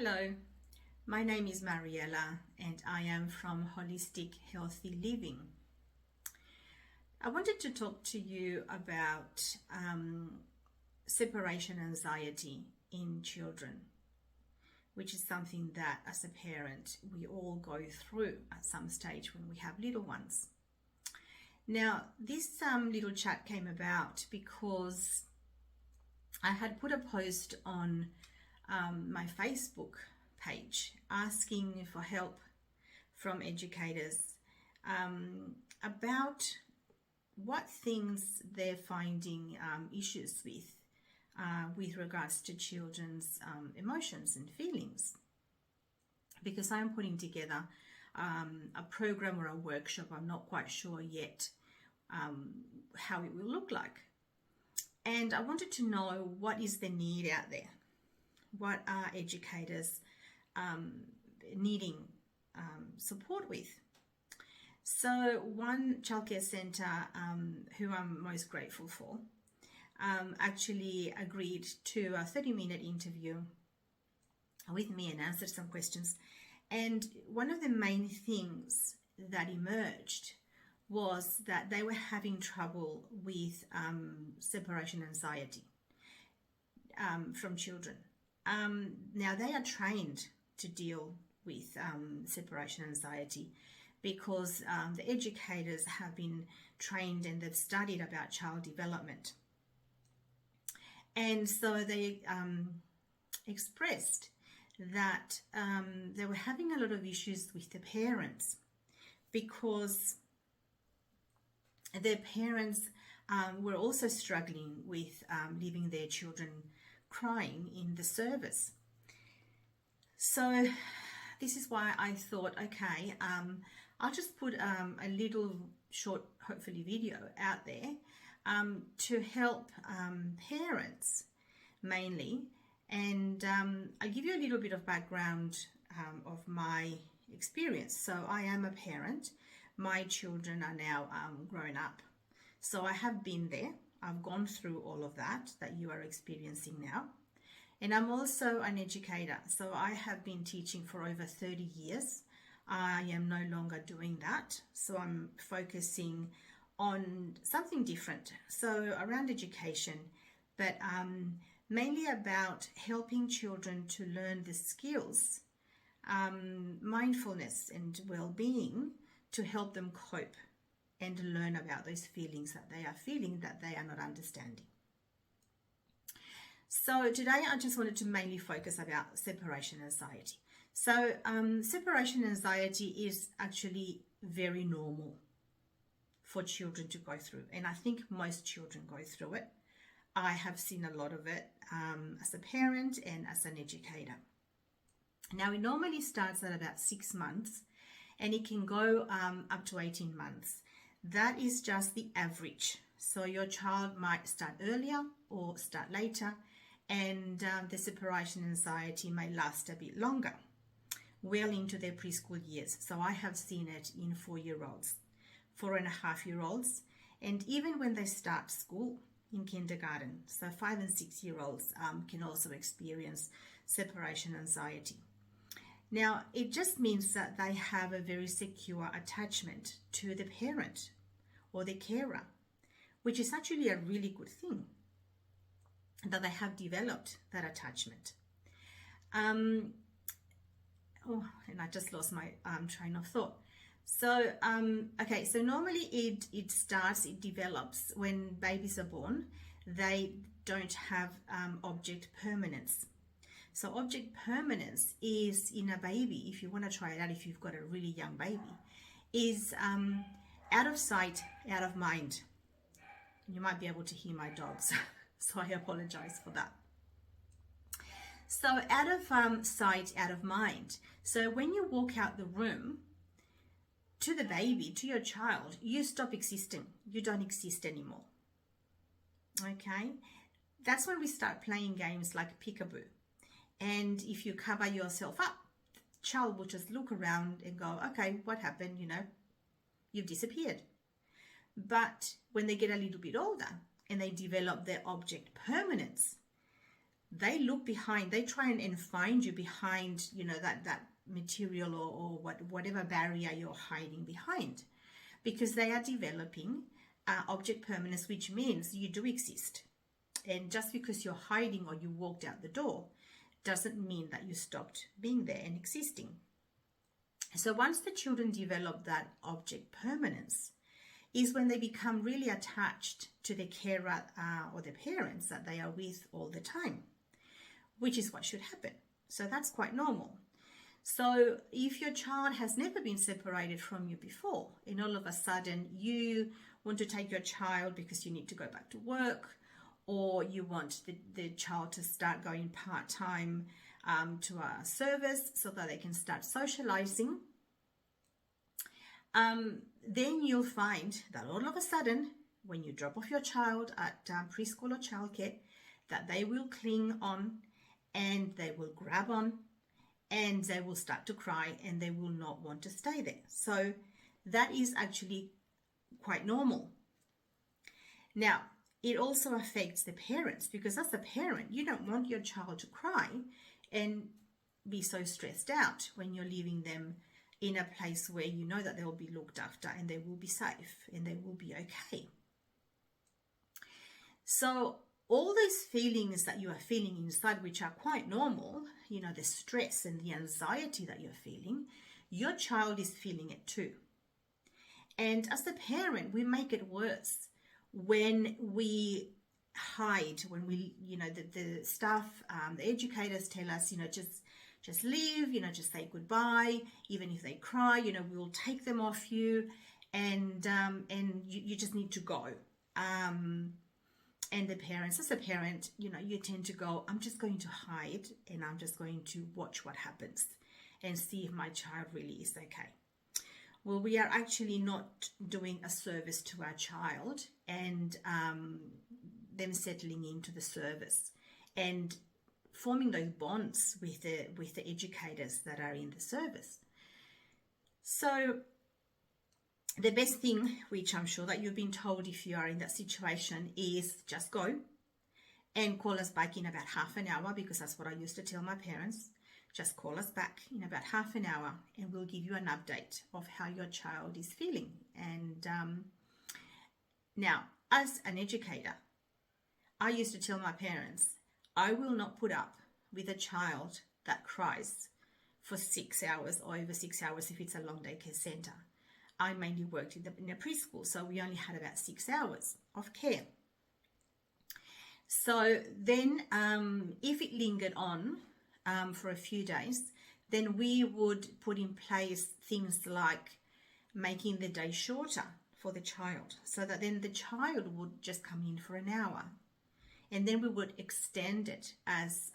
Hello, my name is Mariella and I am from Holistic Healthy Living. I wanted to talk to you about separation anxiety in children, which is something that as a parent we all go through at some stage when we have little ones. Now, this little chat came about because I had put a post on my Facebook page asking for help from educators about what things they're finding issues with regards to children's emotions and feelings. Because I'm putting together a program or a workshop, I'm not quite sure yet how it will look like. And I wanted to know what is the need out there. What are educators needing support with? So one childcare centre who I'm most grateful for actually agreed to a 30-minute interview with me and answered some questions. And one of the main things that emerged was that they were having trouble with separation anxiety from children. Now they are trained to deal with separation anxiety because the educators have been trained and they've studied about child development. And so they expressed that they were having a lot of issues with the parents because their parents were also struggling with leaving their children crying in the service. So this is why I thought, okay, I'll just put a little short, hopefully video out there to help parents mainly. And I'll give you a little bit of background of my experience. So I am a parent. My children are now grown up. So I have been there. I've gone through all of that you are experiencing now. And I'm also an educator. So I have been teaching for over 30 years. I am no longer doing that. So I'm focusing on something different. So around education, but mainly about helping children to learn the skills, mindfulness and well-being to help them cope and learn about those feelings that they are feeling that they are not understanding. So today I just wanted to mainly focus about separation anxiety. So separation anxiety is actually very normal for children to go through, and I think most children go through it. I have seen a lot of it as a parent and as an educator. Now it normally starts at about 6 months and it can go up to 18 months. That is just the average. So your child might start earlier or start later, and the separation anxiety may last a bit longer, well into their preschool years. So I have seen it in 4-year-olds, 4.5-year-olds, and even when they start school in kindergarten. So 5 and 6-year-olds can also experience separation anxiety. Now, it just means that they have a very secure attachment to the parent or the carer, which is actually a really good thing, that they have developed that attachment. And I just lost my train of thought. So, okay, so normally it develops when babies are born. They don't have object permanence. So object permanence is in a baby, if you want to try it out, if you've got a really young baby, is out of sight, out of mind. You might be able to hear my dogs, so I apologize for that. So out of sight, out of mind. So when you walk out the room to the baby, to your child, you stop existing. You don't exist anymore. Okay? That's when we start playing games like peekaboo. And if you cover yourself up, the child will just look around and go, okay, what happened? You know, you've disappeared. But when they get a little bit older and they develop their object permanence, they look behind, they try and find you behind, that material or whatever barrier you're hiding behind, because they are developing object permanence, which means you do exist. And just because you're hiding or you walked out the door doesn't mean that you stopped being there and existing. So once the children develop that object permanence is when they become really attached to the carer or the parents that they are with all the time, which is what should happen. So that's quite normal. So if your child has never been separated from you before, and all of a sudden you want to take your child because you need to go back to work, or you want the child to start going part-time to a service so that they can start socializing, then you'll find that all of a sudden, when you drop off your child at preschool or childcare, that they will cling on and they will grab on and they will start to cry and they will not want to stay there. So that is actually quite normal. Now, it also affects the parents, because as a parent, you don't want your child to cry and be so stressed out when you're leaving them in a place where you know that they'll be looked after and they will be safe and they will be okay. So all those feelings that you are feeling inside, which are quite normal, the stress and the anxiety that you're feeling, your child is feeling it too. And as a parent, we make it worse when we hide, when we, the staff, the educators tell us, just leave, just say goodbye. Even if they cry, we'll take them off you, and you just need to go. And the parents, as a parent, you tend to go, I'm just going to hide and I'm just going to watch what happens and see if my child really is okay. Well, we are actually not doing a service to our child and them settling into the service and forming those bonds with the educators that are in the service. So the best thing, which I'm sure that you've been told if you are in that situation, is just go and call us back in about half an hour, because that's what I used to tell my parents. Just call us back in about half an hour and we'll give you an update of how your child is feeling. And now, as an educator, I used to tell my parents, I will not put up with a child that cries for 6 hours or over 6 hours if it's a long day care centre. I mainly worked in a preschool, so we only had about 6 hours of care. So then if it lingered on for a few days, then we would put in place things like making the day shorter for the child, so that then the child would just come in for an hour. And then we would extend it as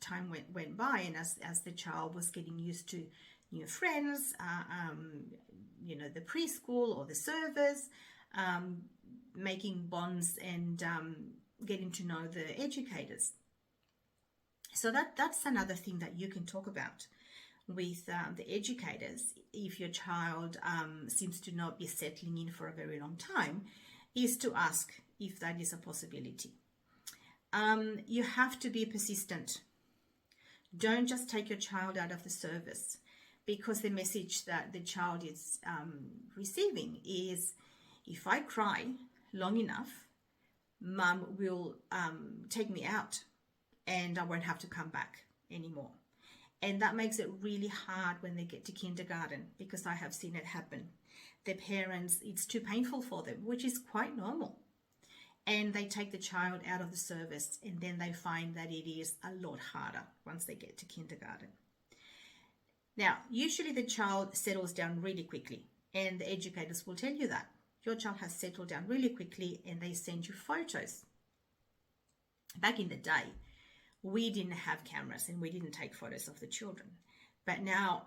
time went by, and as the child was getting used to new friends, the preschool or the service, making bonds and getting to know the educators. So that's another thing that you can talk about with the educators if your child seems to not be settling in for a very long time, is to ask if that is a possibility. You have to be persistent. Don't just take your child out of the service, because the message that the child is receiving is, if I cry long enough, Mum will take me out and I won't have to come back anymore. And that makes it really hard when they get to kindergarten, because I have seen it happen. The parents, it's too painful for them, which is quite normal. And they take the child out of the service, and then they find that it is a lot harder once they get to kindergarten. Now, usually the child settles down really quickly, and the educators will tell you that. Your child has settled down really quickly, and they send you photos. Back in the day, we didn't have cameras and we didn't take photos of the children. But now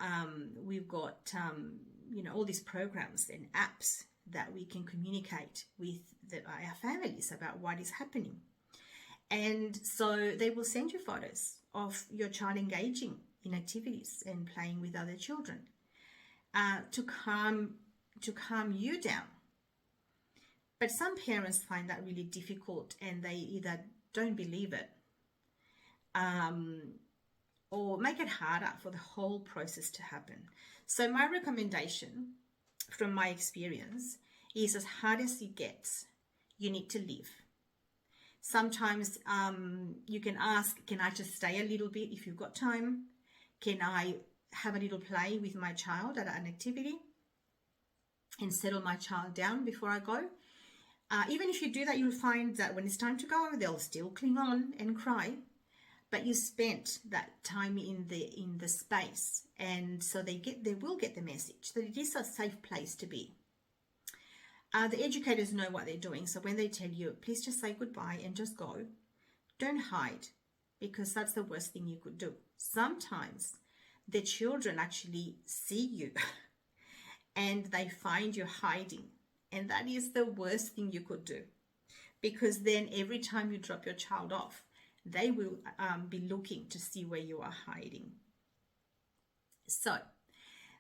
we've got, all these programs and apps that we can communicate with our families about what is happening. And so they will send you photos of your child engaging in activities and playing with other children to calm you down. But some parents find that really difficult, and they either don't believe it, or make it harder for the whole process to happen. So my recommendation from my experience is, as hard as it gets, you need to leave. Sometimes you can ask, can I just stay a little bit if you've got time? Can I have a little play with my child at an activity and settle my child down before I go? Even if you do that, you'll find that when it's time to go, they'll still cling on and cry, but you spent that time in the space, and so they will get the message that it is a safe place to be. The educators know what they're doing, so when they tell you, please just say goodbye and just go, don't hide, because that's the worst thing you could do. Sometimes the children actually see you and they find you hiding, and that is the worst thing you could do, because then every time you drop your child off, they will be looking to see where you are hiding. So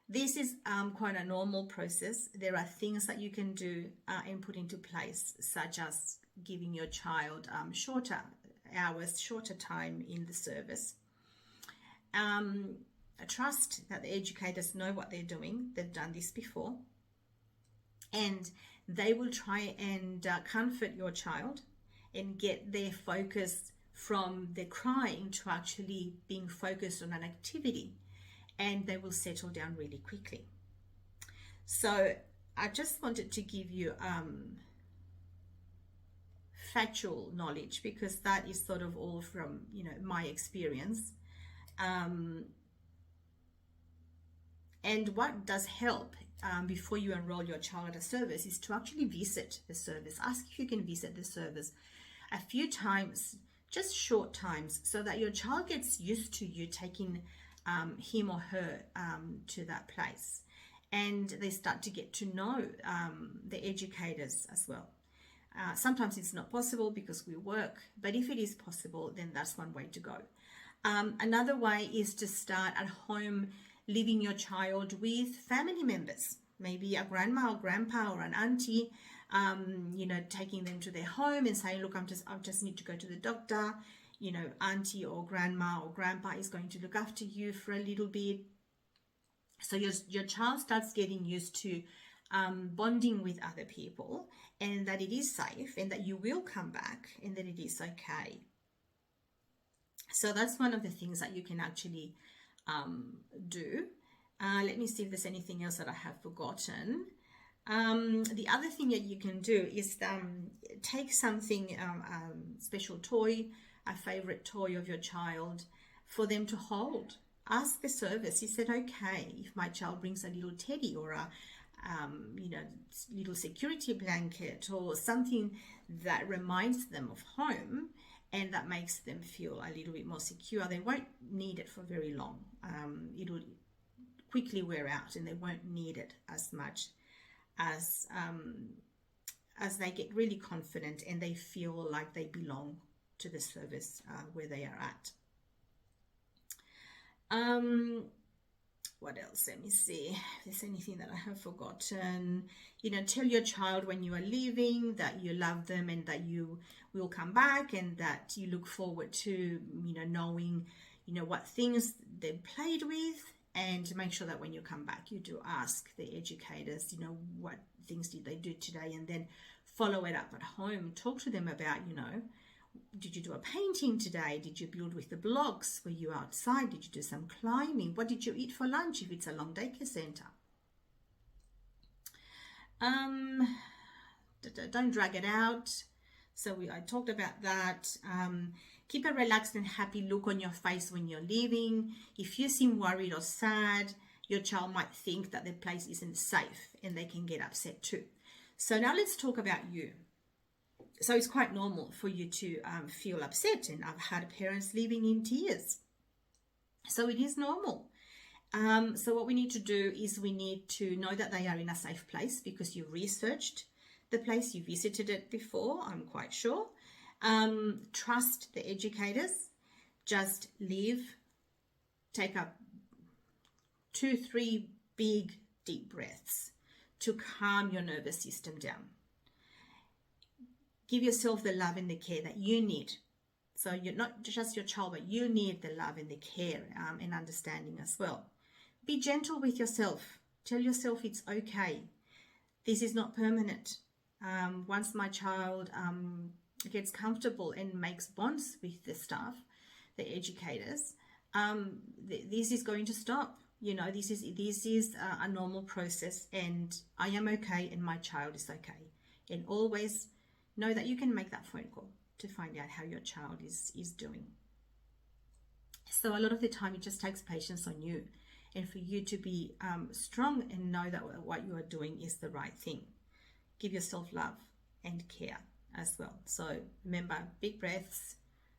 this is quite a normal process. There are things that you can do and put into place, such as giving your child shorter hours, shorter time in the service. Trust that the educators know what they're doing. They've done this before. And they will try and comfort your child and get their focus from the crying to actually being focused on an activity, and they will settle down really quickly. So I just wanted to give you factual knowledge, because that is sort of all from my experience. And what does help before you enroll your child at a service is to actually visit the service. Ask if you can visit the service a few times, just short times, so that your child gets used to you taking him or her to that place, and they start to get to know the educators as well. Sometimes it's not possible because we work, but if it is possible, then that's one way to go. Another way is to start at home, leaving your child with family members, maybe a grandma or grandpa or an auntie, taking them to their home and saying, look, I just need to go to the doctor. Auntie or grandma or grandpa is going to look after you for a little bit. So your child starts getting used to bonding with other people, and that it is safe, and that you will come back, and that it is okay. So that's one of the things that you can actually do. Let me see if there's anything else that I have forgotten. The other thing that you can do is take something, special toy, a favorite toy of your child, for them to hold. Ask the service. Is it okay if my child brings a little teddy or a little security blanket or something that reminds them of home and that makes them feel a little bit more secure? They won't need it for very long. It'll quickly wear out, and they won't need it as much as they get really confident and they feel like they belong to the service where they are at. What else? Let me see if there's anything that I have forgotten. Tell your child when you are leaving that you love them and that you will come back, and that you look forward to knowing what things they played with, and make sure that when you come back you do ask the educators what things did they do today, and then follow it up at home. Talk to them about did you do a painting today? Did you build with the blocks? Were you outside? Did you do some climbing? What did you eat for lunch if it's a long daycare center? Don't drag it out. So I talked about that. Keep a relaxed and happy look on your face when you're leaving. If you seem worried or sad, your child might think that the place isn't safe, and they can get upset too. So now let's talk about you. So it's quite normal for you to feel upset, and I've had parents leaving in tears. So it is normal. So what we need to do is we need to know that they are in a safe place, because you researched the place, you visited it before, I'm quite sure. Trust the educators. Just leave. Take up 2-3 big deep breaths to calm your nervous system down. Give yourself the love and the care that you need So you're not just your child, but you need the love and the care and understanding as well. Be gentle with yourself. Tell yourself it's okay. This is not permanent. Once my child gets comfortable and makes bonds with the staff, the educators, this is going to stop. This is a normal process, and I am okay, and my child is okay. And always know that you can make that phone call to find out how your child is doing. So a lot of the time, it just takes patience on you, and for you to be strong and know that what you are doing is the right thing. Give yourself love and care as well. So remember, big breaths,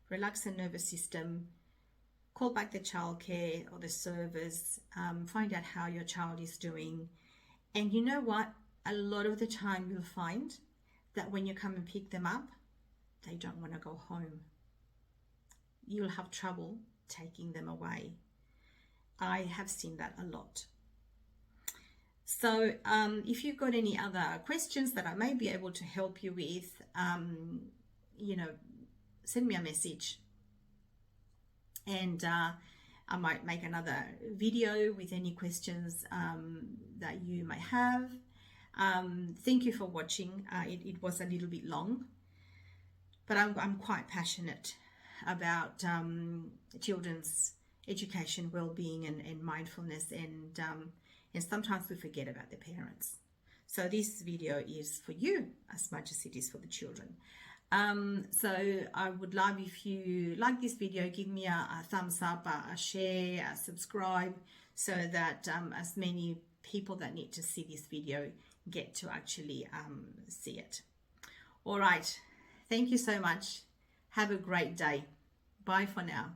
relax the nervous system, call back the childcare or the servers, find out how your child is doing. And you know what? A lot of the time you'll find that when you come and pick them up, they don't want to go home. You'll have trouble taking them away. I have seen that a lot. So if you've got any other questions that I may be able to help you with, send me a message, and I might make another video with any questions that you may have. Thank you for watching. It was a little bit long, but I'm quite passionate about children's education, well-being, and mindfulness, and sometimes we forget about the parents. So this video is for you as much as it is for the children. So I would love if you like this video, give me a thumbs up, a share, a subscribe, so that as many people that need to see this video get to actually see it. All right. Thank you so much. Have a great day. Bye for now.